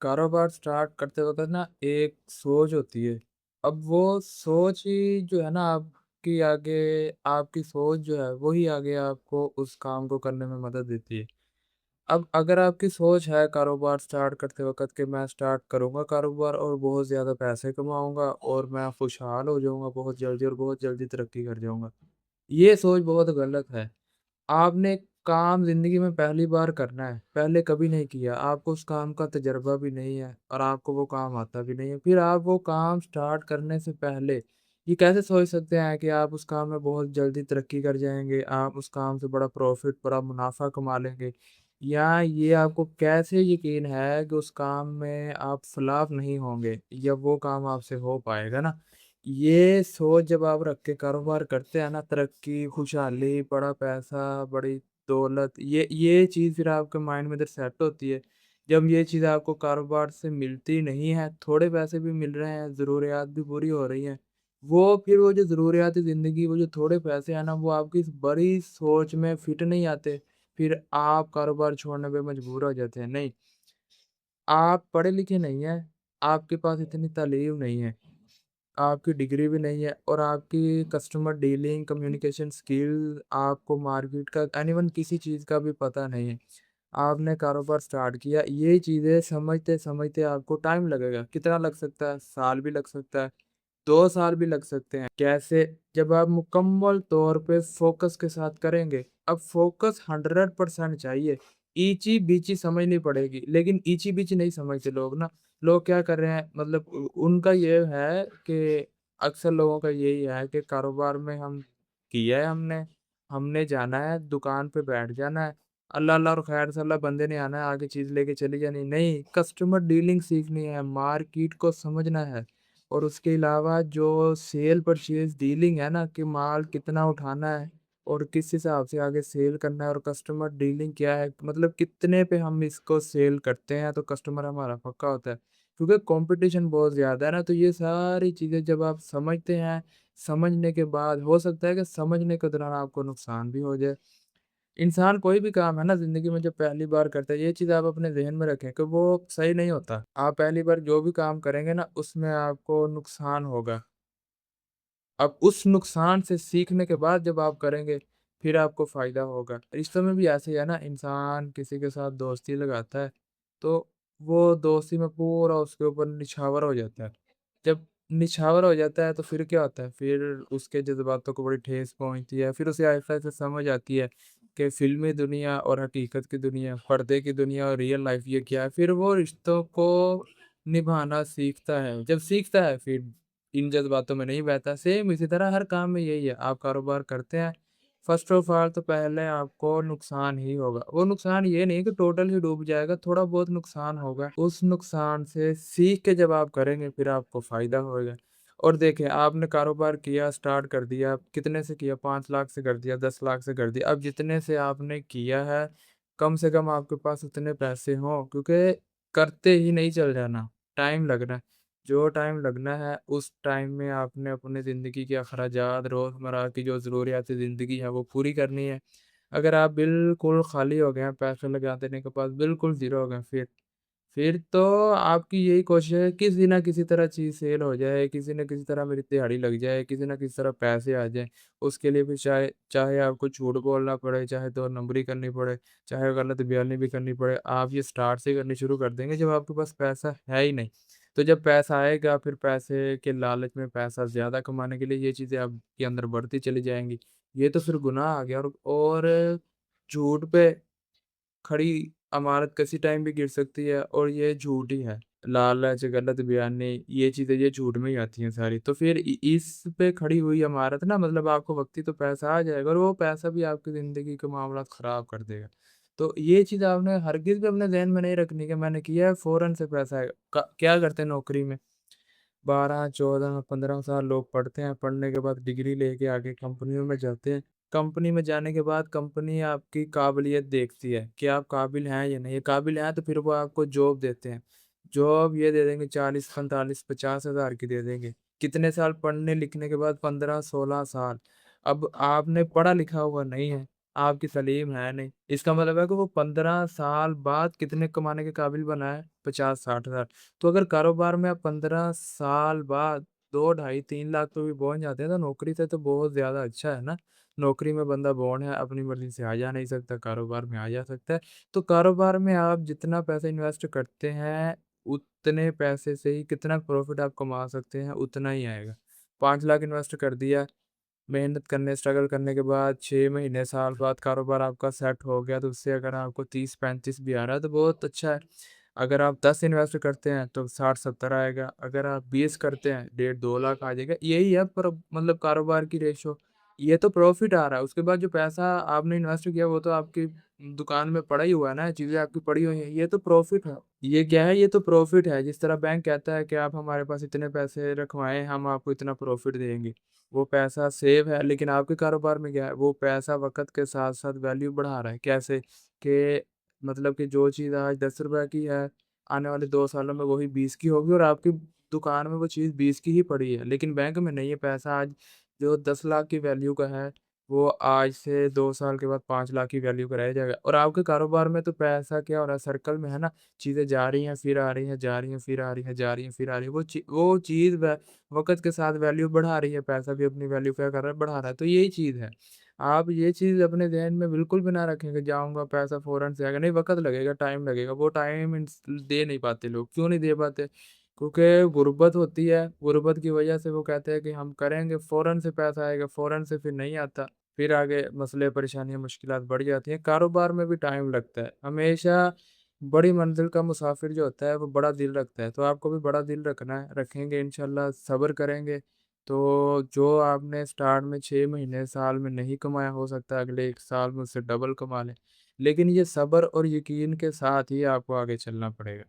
कारोबार स्टार्ट करते वक़्त ना एक सोच होती है। अब वो सोच ही जो है ना आपकी आगे आपकी सोच जो है वो ही आगे आपको उस काम को करने में मदद देती है। अब अगर आपकी सोच है कारोबार स्टार्ट करते वक़्त कि मैं स्टार्ट करूँगा कारोबार और बहुत ज़्यादा पैसे कमाऊँगा और मैं खुशहाल हो जाऊँगा बहुत जल्दी और बहुत जल्दी तरक्की कर जाऊँगा। ये सोच बहुत गलत है। आपने काम ज़िंदगी में पहली बार करना है, पहले कभी नहीं किया, आपको उस काम का तजुर्बा भी नहीं है और आपको वो काम आता भी नहीं है। फिर आप वो काम स्टार्ट करने से पहले ये कैसे सोच सकते हैं कि आप उस काम में बहुत जल्दी तरक्की कर जाएँगे, आप उस काम से बड़ा प्रॉफ़िट, बड़ा मुनाफ़ा कमा लेंगे? या ये आपको कैसे यकीन है कि उस काम में आप फ्लॉप नहीं होंगे या वो काम आपसे हो पाएगा ना? ये सोच जब आप रख के कारोबार करते हैं ना तरक्की, खुशहाली, बड़ा पैसा, बड़ी दौलत ये चीज़ फिर आपके माइंड में इधर सेट होती है। जब ये चीज़ आपको कारोबार से मिलती नहीं है, थोड़े पैसे भी मिल रहे हैं, ज़रूरियात भी पूरी हो रही हैं, वो जो ज़रूरियाती ज़िंदगी वो जो थोड़े पैसे हैं ना वो आपकी इस बड़ी सोच में फिट नहीं आते, फिर आप कारोबार छोड़ने पे मजबूर हो जाते हैं। नहीं, आप पढ़े-लिखे नहीं हैं, आपके पास इतनी तालीम नहीं है। आपकी डिग्री भी नहीं है और आपकी कस्टमर डीलिंग, कम्युनिकेशन स्किल, आपको मार्केट का एनीवन किसी चीज़ का भी पता नहीं है। आपने कारोबार स्टार्ट किया, ये चीज़ें समझते-समझते आपको टाइम लगेगा। कितना लग सकता है? साल भी लग सकता है, 2 साल भी लग सकते हैं। कैसे? जब आप मुकम्मल तौर पे फ़ोकस के साथ करेंगे। अब फ़ोकस 100% चाहिए। ईची-बीची समझनी पड़ेगी, लेकिन ईची-बीची नहीं समझते लोग ना। लोग क्या कर रहे हैं मतलब उनका ये है कि अक्सर लोगों का यही है कि कारोबार में हम किया है हमने जाना है, दुकान पे बैठ जाना है, अल्लाह अल्लाह और खैर से अल्लाह बंदे ने आना है, आगे चीज़ लेके चली जानी है। नहीं, कस्टमर डीलिंग सीखनी है, मार्केट को समझना है और उसके अलावा जो सेल परचेज़ डीलिंग है ना कि माल कितना उठाना है और किस हिसाब से आगे सेल करना है और कस्टमर डीलिंग क्या है, मतलब कितने पे हम इसको सेल करते हैं तो कस्टमर हमारा पक्का होता है। क्योंकि कॉम्पिटिशन बहुत ज़्यादा है ना, तो ये सारी चीज़ें जब आप समझते हैं, समझने के बाद हो सकता है कि समझने के दौरान आपको नुकसान भी हो जाए। इंसान कोई भी काम है ना ज़िंदगी में जब पहली बार करता है, ये चीज़ आप अपने ज़हन में रखें कि वो सही नहीं होता। आप पहली बार जो भी काम करेंगे ना, उसमें आपको नुकसान होगा। अब उस नुकसान से सीखने के बाद जब आप करेंगे, फिर आपको फ़ायदा होगा। रिश्तों में भी ऐसे ही है ना, इंसान किसी के साथ दोस्ती लगाता है, तो वो दोस्ती में पूरा उसके ऊपर निछावर हो जाता है। जब निछावर हो जाता है, तो फिर क्या होता है, फिर उसके जज़्बातों को बड़ी ठेस पहुँचती है, फिर उसे आहिस्ता-आहिस्ता समझ आती है कि फ़िल्मी दुनिया और हकीकत की दुनिया, पर्दे की दुनिया और रियल लाइफ़ ये क्या है। फिर वो रिश्तों को निभाना सीखता है। जब सीखता है, फिर इन जज़्बातों में नहीं बहता। सेम इसी तरह हर काम में यही है, आप कारोबार करते हैं, फ़र्स्ट ऑफ ऑल तो पहले आपको नुकसान ही होगा। वो नुकसान ये नहीं कि टोटल ही डूब जाएगा, थोड़ा बहुत नुकसान होगा। उस नुकसान से सीख के जब आप करेंगे, फिर आपको फ़ायदा होएगा। और देखिए, आपने कारोबार किया, स्टार्ट कर दिया, कितने से किया? 5 लाख से कर दिया, 10 लाख से कर दिया। अब जितने से आपने किया है, कम से कम आपके पास उतने पैसे हों, क्योंकि करते ही नहीं चल जाना, टाइम लगना है। जो टाइम लगना है, उस टाइम में आपने अपनी ज़िंदगी के अखराजात, रोज़मर्रा की जो ज़रूरियाती ज़िंदगी है, वो पूरी करनी है। अगर आप बिल्कुल खाली हो गए हैं, पैसे लगा देने के बाद बिल्कुल ज़ीरो हो गए, फिर तो आपकी यही कोशिश है किसी न किसी तरह चीज़ सेल हो जाए, किसी न किसी तरह मेरी दिहाड़ी लग जाए, किसी न किसी तरह पैसे आ जाएँ। उसके लिए फिर चाहे चाहे आपको झूठ बोलना पड़े, चाहे 2 नंबरी करनी पड़े, चाहे गलत बयानी भी करनी पड़े, आप ये स्टार्ट से करनी शुरू कर देंगे जब आपके पास पैसा है ही नहीं। तो जब पैसा आएगा फिर पैसे के लालच में पैसा ज़्यादा कमाने के लिए ये चीज़ें आपके अंदर बढ़ती चली जाएँगी। ये तो फिर गुनाह आ गया और झूठ पे खड़ी इमारत किसी टाइम भी गिर सकती है और ये झूठ ही है। लालच, गलत बयानी ये चीज़ें ये झूठ में ही आती हैं सारी। तो फिर इस पे खड़ी हुई इमारत ना मतलब आपको वक़्ती तो पैसा आ जाएगा और वो पैसा भी आपकी ज़िंदगी के मामलात ख़राब कर देगा। तो ये चीज़ आपने हरगिज़ भी अपने ज़हन में नहीं रखनी कि मैंने किया है फ़ौरन से पैसा आएगा। क क्या करते हैं नौकरी में 12, 14, 15 साल लोग पढ़ते हैं, पढ़ने के बाद डिग्री लेके आगे कंपनियों में जाते हैं। कंपनी में जाने के बाद कंपनी आपकी काबिलियत देखती है कि आप काबिल हैं या नहीं, काबिल हैं तो फिर वो आपको जॉब देते हैं। जॉब ये दे देंगे 40, 45, 50 हज़ार की दे देंगे। कितने साल पढ़ने लिखने के बाद 15, 16 साल। अब आपने पढ़ा लिखा हुआ नहीं है, आपकी सलीम है नहीं। इसका मतलब है कि वो 15 साल बाद कितने कमाने के काबिल बना है? 50-60 हज़ार। तो अगर कारोबार में आप 15 साल बाद 2 ढाई 3 लाख पे भी पहुँच जाते हैं, तो नौकरी से तो बहुत ज़्यादा अच्छा है ना। नौकरी में बंदा बॉन्ड है, अपनी मर्ज़ी से आ जा नहीं सकता, कारोबार में आ जा सकता है। तो कारोबार में आप जितना पैसा इन्वेस्ट करते हैं, उतने पैसे से ही कितना प्रॉफ़िट आप कमा सकते हैं, उतना ही आएगा। 5 लाख इन्वेस्ट कर दिया, मेहनत करने, स्ट्रगल करने के बाद 6 महीने, साल बाद कारोबार आपका सेट हो गया, तो उससे अगर आपको 30-35 भी आ रहा है, तो बहुत अच्छा है। अगर आप 10 इन्वेस्ट करते हैं, तो 60-70 आएगा। अगर आप 20 करते हैं, डेढ़ 2 लाख आ जाएगा। यही है पर मतलब कारोबार की रेशो। ये तो प्रॉफ़िट आ रहा है, उसके बाद जो पैसा आपने इन्वेस्ट किया, वो तो आपकी दुकान में पड़ा ही हुआ है ना, चीज़ें आपकी पड़ी हुई हैं, ये तो प्रॉफ़िट है। ये क्या है, ये तो प्रॉफ़िट है। जिस तरह बैंक कहता है कि आप हमारे पास इतने पैसे रखवाएँ, हम आपको इतना प्रॉफ़िट देंगे। वो पैसा सेव है, लेकिन आपके कारोबार में क्या है, वो पैसा वक़्त के साथ-साथ वैल्यू बढ़ा रहा है। कैसे? कि मतलब कि जो चीज़ आज ₹10 की है, आने वाले 2 सालों में वही 20 की होगी और आपकी दुकान में वो चीज़ 20 की ही पड़ी है। लेकिन बैंक में नहीं है, पैसा आज जो 10 लाख की वैल्यू का है, वो आज से 2 साल के बाद 5 लाख की वैल्यू का रह जाएगा। और आपके कारोबार में तो पैसा क्या हो रहा है, सर्कल में है ना, चीज़ें जा रही हैं, फिर आ रही हैं, जा रही हैं, फिर आ रही हैं, जा रही हैं, फिर आ रही हैं। वो चीज़ व वक़्त के साथ वैल्यू बढ़ा रही है, पैसा भी अपनी वैल्यू क्या कर रहा है, बढ़ा रहा है। तो यही चीज़ है। आप ये चीज़ अपने ज़हन में बिल्कुल भी ना रखें कि जाऊँगा पैसा फ़ौरन से आएगा, नहीं वक़्त लगेगा, टाइम लगेगा। वो टाइम दे नहीं पाते लोग, क्यों नहीं दे पाते? क्योंकि गुर्बत होती है, गुर्बत की वजह से वो कहते हैं कि हम करेंगे, फ़ौरन से पैसा आएगा, फ़ौरन से फिर नहीं आता। फिर आगे मसले, परेशानियाँ, मुश्किलात बढ़ जाती हैं। कारोबार में भी टाइम लगता है। हमेशा बड़ी मंज़िल का मुसाफ़िर जो होता है, वो बड़ा दिल रखता है। तो आपको भी बड़ा दिल रखना है, रखेंगे इंशाल्लाह, सब्र करेंगे, तो जो आपने स्टार्ट में 6 महीने, साल में नहीं कमाया, हो सकता है अगले 1 साल में उससे डबल कमा लें। लेकिन ये सब्र और यकीन के साथ ही आपको आगे चलना पड़ेगा।